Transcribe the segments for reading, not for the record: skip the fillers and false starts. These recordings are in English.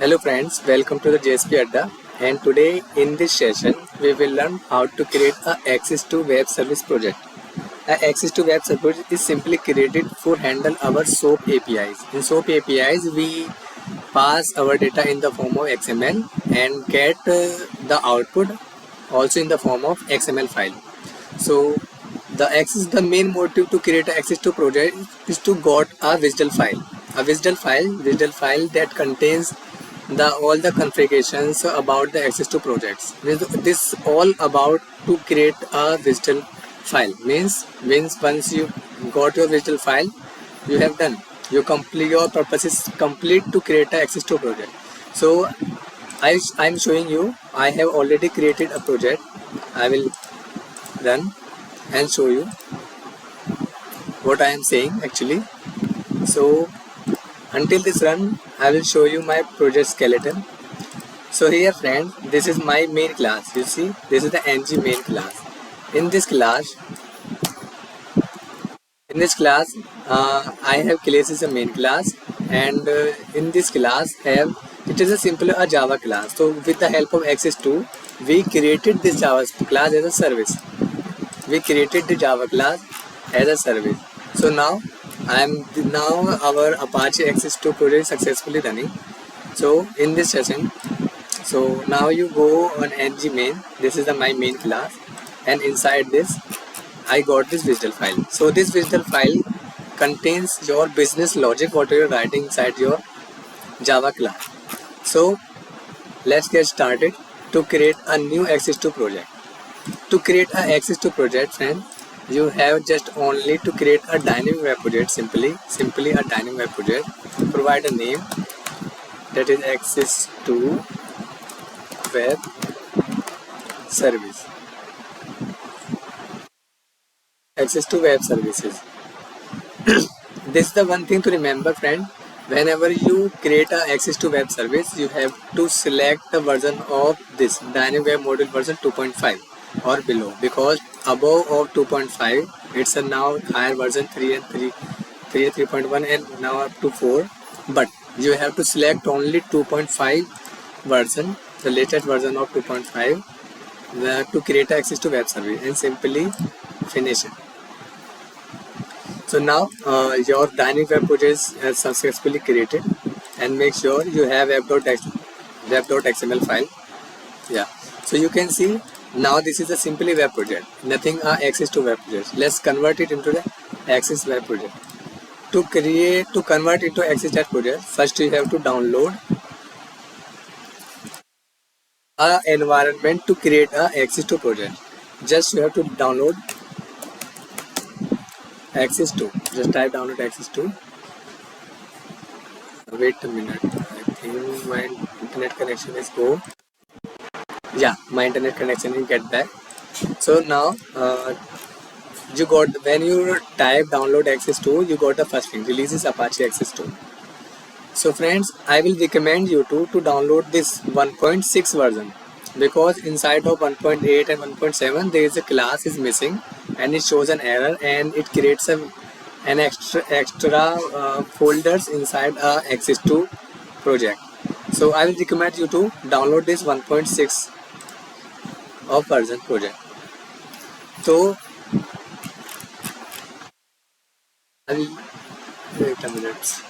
Hello friends, welcome to the JSP Adda, and today in this session we will learn how to create a Access to Web Service project. A Access to Web Service is simply created for handle our SOAP APIs. In SOAP APIs we pass our data in the form of XML and get the output also in the form of XML file. So the main motive to create an Access to project is to got a WSDL file. A WSDL file that contains all the configurations about the Access to projects. This all about to create a WSDL file. Means once you got your WSDL file, you have done. Your purpose is complete to create an Access to project. So I'm showing you. I have already created a project. I will run and show you what I am saying actually. So until this run, I will show you my project skeleton. So here friends, this is my main class. You see, this is the ng main class. In this class, I have class as a main class, and in this class it is a simple a Java class. So with the help of Access to, we created this Java class as a service. We created the Java class as a service. So now our Apache Access to project is successfully running. So in this session, so now you go on ng main. This is my main class, and inside this I got this WSDL file. So this WSDL file contains your business logic what you are writing inside your Java class. So let's get started to create a new Access to project. To create an Access to project, friends, you have just only to create a dynamic web project. Simply a dynamic web project. Provide a name, that is Access to Web Service. Access to Web Services. This is the one thing to remember, friend. Whenever you create an Access to Web Service, you have to select the version of this Dynamic Web Module version 2.5 or below, because above of 2.5 it's a now higher version 3 and 3.1 and now up to 4, but you have to select only 2.5 version, the latest version of 2.5 to create Access to Web Service, and simply finish it. So now your dynamic web project is successfully created, and make sure you have web.xml file. Yeah, so you can see now this is a simply web project, nothing Access to Web project. Let's convert it into the Access Web project. To convert it to Access Web project, first you have to download a environment to create a Access to project. Just you have to download Access to. Just type download Access to. Wait a minute. I think my internet connection is go. Yeah, my internet connection is get back. So now you got, when you type download Access to, you got the first thing, releases Apache Access to. So friends, I will recommend you to download this 1.6 version, because inside of 1.8 and 1.7 there is a class is missing and it shows an error, and it creates an extra folders inside Access to project. So I will recommend you to download this 1.6 of version project. So I will wait a minute.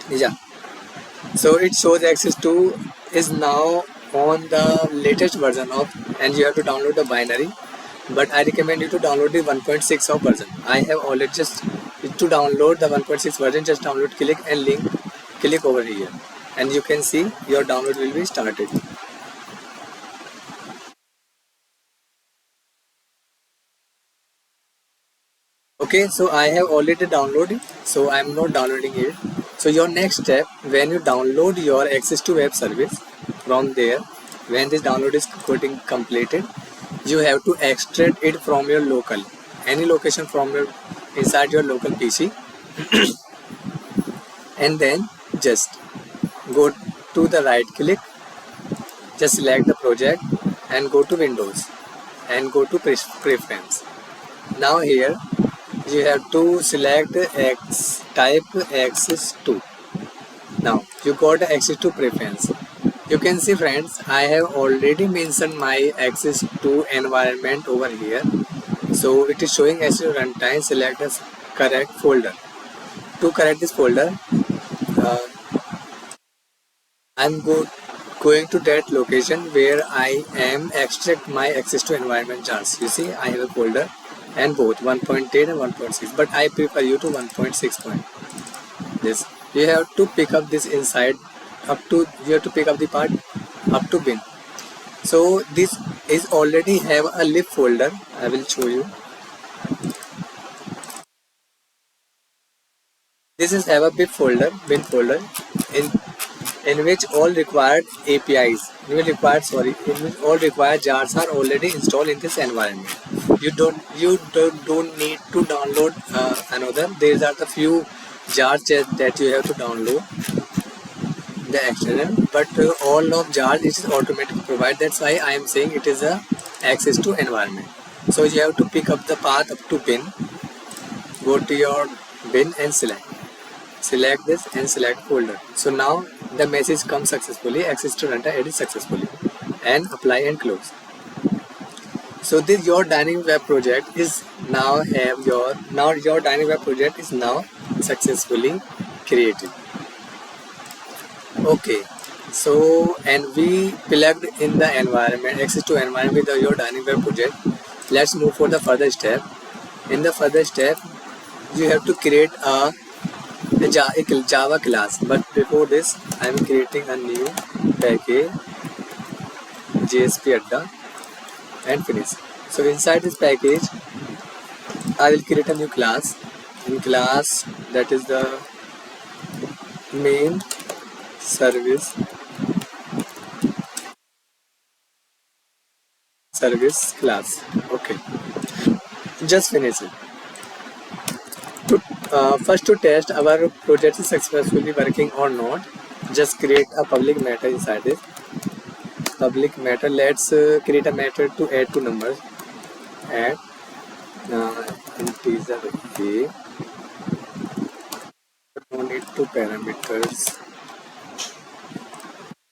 Yeah, so it shows Access to is now on the latest version of, and you have to download the binary, but I recommend you to download the 1.6 of version. I have already just to download the 1.6 version, just download, click and link, click over here, and you can see your download will be started. Okay, so I have already downloaded, so I am not downloading it. So your next step, when you download your Access to Web Service from there, when this download is getting completed, you have to extract it from your local, any location from your inside your local PC, and then just go to the right click, just select the project and go to Windows and go to preference. Now here you have to select type Access to. Now you got access to preference. You can see friends, I have already mentioned my access to environment over here. So it is showing as your runtime. Select the correct folder. To correct this folder, uh, I'm going to that location where I am extract my access to environment jars. You see, I have a folder and both 1.8 and 1.6, but I prefer you to 1.6 point. This you have to pick up this inside up to you have to pick up the part up to bin. So this is already have a lib folder. I will show you. This is have a bin folder in which all required APIs, in which all required jars are already installed in this environment. You don't need to download another. These are the few jars that you have to download the external, but all of jars it is automatically provided. That's why I am saying it is a access to environment. So you have to pick up the path up to bin, go to your bin and select this and select folder. So now the message comes successfully, access to runtime added successfully, and apply and close. So this your dynamic web project is now your dynamic web project is now successfully created. Okay, so and we plugged in the environment, access to environment with your dynamic web project. Let's move for the further step. In the further step, you have to create a Java class, but before this I am creating a new package JSP Adda and finish. So inside this package I will create a new class. In class, that is the main service class. Okay, just finish it. First to test our project is successfully working or not, just create a public method inside it. Public method, let's create a method to add two numbers. Add integer a, no need two parameters,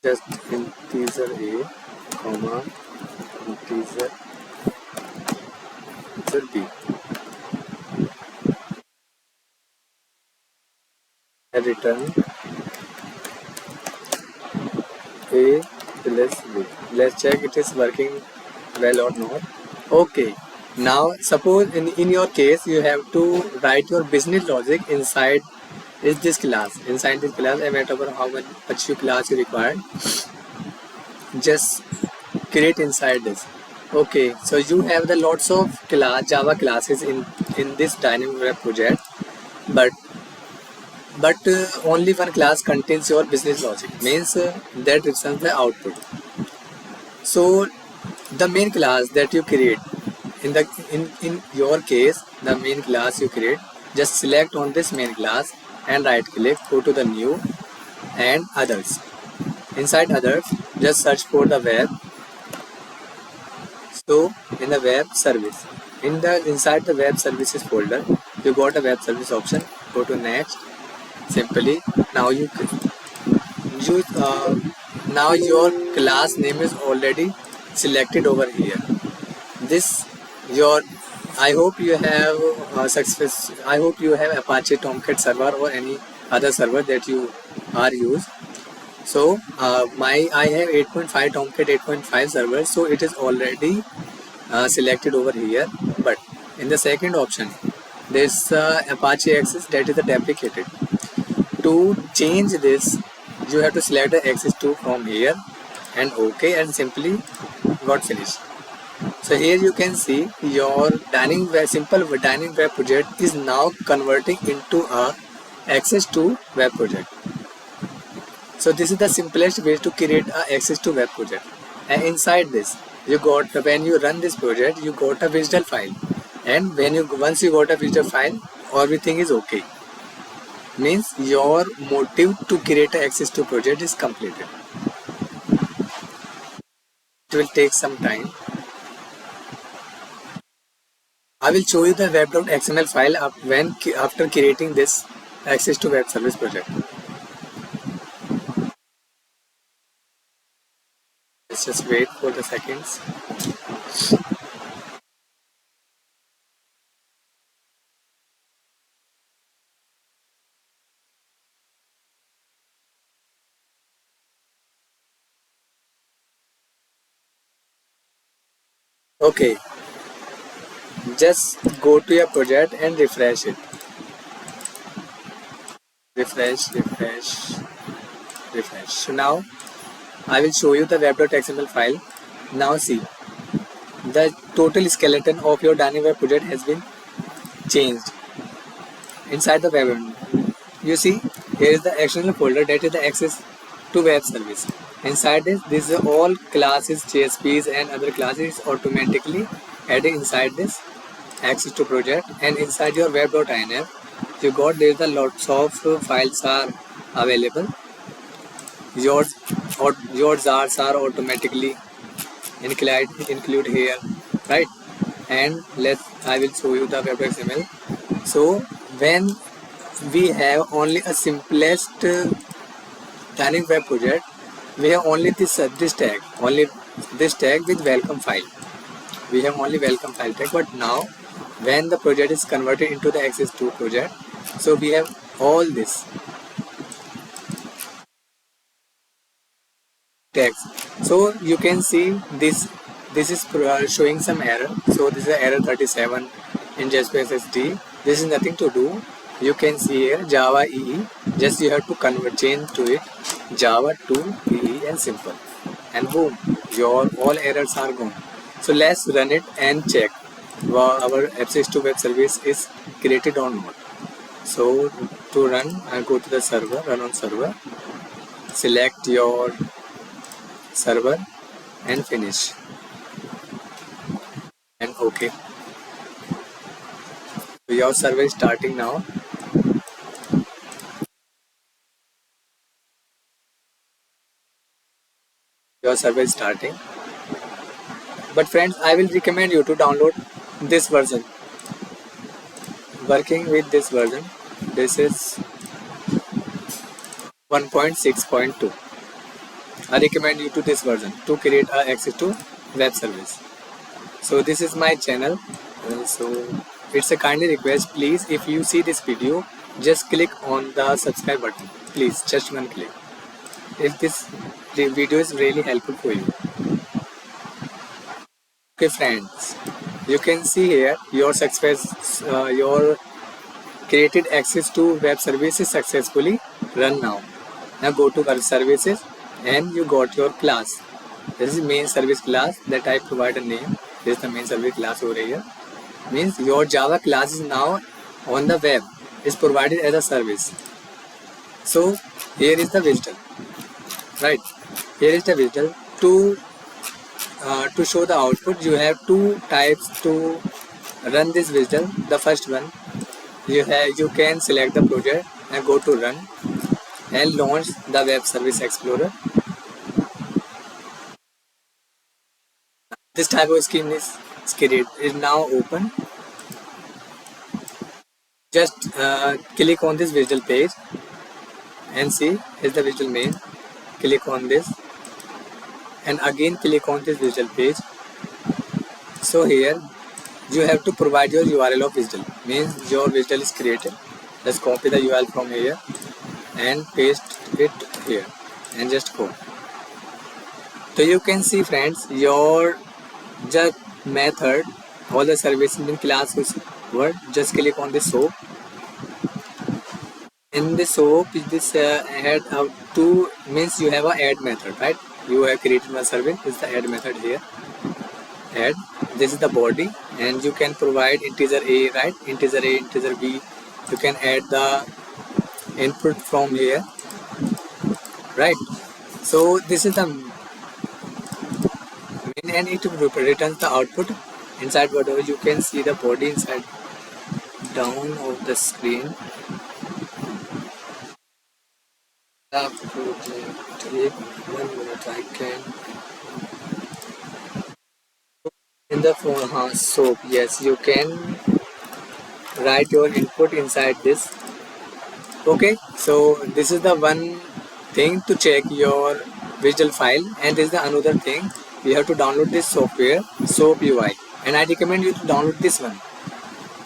just integer a comma integer b, and return a plus b. Let's check it is working well or not. Okay, now suppose in your case you have to write your business logic inside this class. Inside this class, no matter how much you class you require, just create inside this. Okay, so you have the lots of Java classes in this dynamic web project, but only one class contains your business logic, means that represents the output. So the main class that you create in your case, the main class you create, just select on this main class and right click, go to the new and others. Inside others, just search for the web. So in the web service, inside the web services folder, you got a web service option. Go to next. Simply now now your class name is already selected over here. This your I hope you have I hope you have Apache Tomcat server or any other server that you are use. So I have 8.5 Tomcat 8.5 server, so it is already selected over here. But in the second option, this Apache access that is the deprecated. To change this, you have to select the access to from here and OK, and simply got finished. So here you can see your simple dynamic web project is now converting into a access to web project. So this is the simplest way to create a access to web project. And inside this, you got, when you run this project, you got a visual file. And once you got a visual file, everything is okay. Means your motive to create an access to project is completed. It will take some time. I will show you the web.xml file after creating this access to web service project. Let's just wait for the seconds. Okay, just go to your project and refresh it. Refresh. So now I will show you the web.xml file. Now see, the total skeleton of your dynamic web project has been changed inside the web. You see, here is the external folder, that is the access to web service. Inside this is all classes, JSPs and other classes automatically added inside this access to project. And inside your web.inf, you got there the lots of files are available. Your jars are automatically include here, right? And I will show you the web.xml. So when we have only a simplest dynamic web project, we have only this tag with welcome file. We have only welcome file tag. But now when the project is converted into the access2 project, so we have all this tags. So you can see this is showing some error. So this is error 37 in JSP SSD. This is nothing to do. You can see here Java EE. Just you have to change to it Java to EE and simple, and boom, your all errors are gone. So let's run it and check our access2 web service is created or not. So to run, I go to the server, run on server, select your server and finish, and okay. So your server is starting now. Your server is starting. But friends, I will recommend you to download this version. Working with this version, this is 1.6.2. I recommend you to this version to create a access to web service. So this is my channel. So it's a kindly request, please, if you see this video, just click on the subscribe button. Please, just one click. If this video is really helpful for you. Okay friends, you can see here your your created access to web services successfully run now. Now go to web services and you got your class. This is main service class that I provide a name. This is the main service class over here. Means your Java class is now on the web, is provided as a service. So here is the wizard, right? Here is the wizard. To show the output, you have two types to run this wizard. The first one, you can select the project and go to run and launch the web service explorer. This type of scheme is now open. Just click on this visual page and see, is the visual main. Click on this and again click on this visual page. So here you have to provide your URL of visual. Means your visual is created. Let's copy the URL from here and paste it here and just go. So you can see friends, your just method, all the services in class word. Just click on the soap. In the soap, this add out to, means you have a add method, right? You have created one service. This is the add method here. Add. This is the body, and you can provide integer a, right? Integer a, integer b. You can add the input from here, right? So this is the main, and it returns the output inside whatever. You can see the body inside down of the screen. Take 1 minute, I can in the phone soap. Yes, you can write your input inside this. Okay, so this is the one thing to check your visual file, and this is the another thing. You have to download this software, Soap UI, and I recommend you to download this one.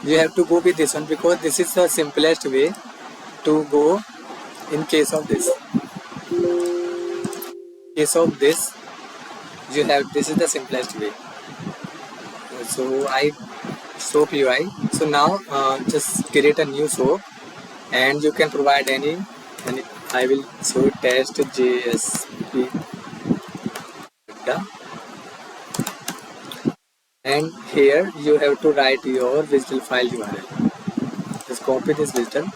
You have to go with this one because this is the simplest way to go. In case of this, you have, this is the simplest way. So I Soap UI. So now just create a new soap, and you can provide any I will show test JSP, and here you have to write your visual file URL. Just copy this visual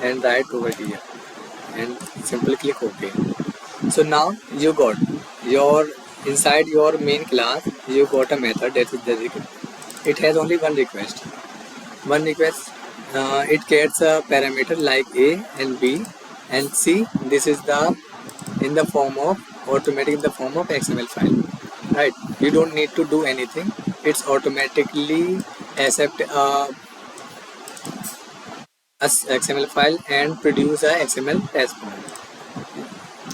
and write over here and simply click OK. So now you got your, inside your main class you got a method that is dedicated. It has only one request. It gets a parameter like A and B and C. This is the in the form of automatic, in the form of XML file, right? You don't need to do anything. It's automatically accept a XML file and produce a XML dashboard.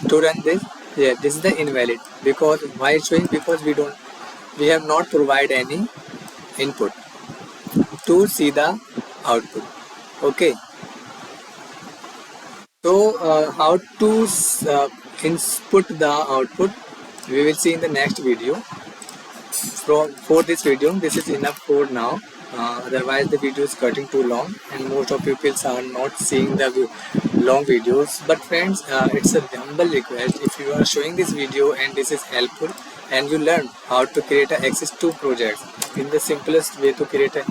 To run this, yeah, this is the invalid, because why it's showing, because we have not provided any input to see the output. Okay, so how to input the output we will see in the next video. For this video, this is enough for now. Otherwise the video is cutting too long and most of people are not seeing the long videos. But friends, it's a humble request, if you are showing this video and this is helpful and you learn how to create a Axis2 project in the simplest way to create a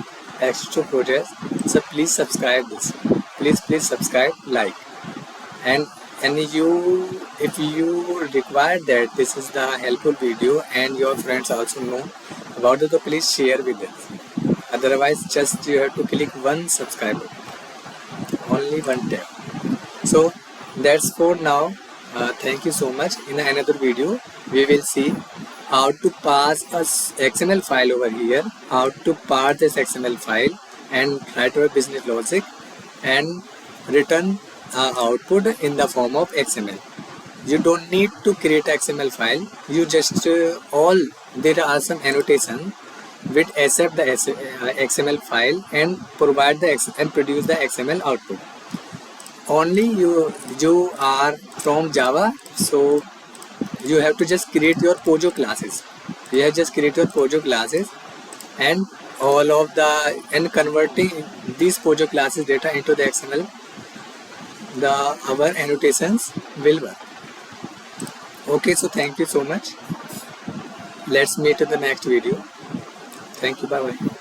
Axis2 project, so please subscribe this. Please subscribe, like, and you, if you require that this is the helpful video and your friends also know about it, so please share with them. Otherwise just you have to click one subscribe, only one tap. So that's for now. Thank you so much. In another video we will see how to pass a XML file over here, how to parse this XML file and write our business logic and return output in the form of XML. You don't need to create XML file. You just there are some annotation which accept the XML file and provide the and produce the XML output. Only you are from Java, so you have to just create your Pojo classes. You have just create your Pojo classes and all of the, and converting these Pojo classes data into the XML, our annotations will work. Okay, so thank you so much. Let's meet in the next video. Thank you. Bye bye.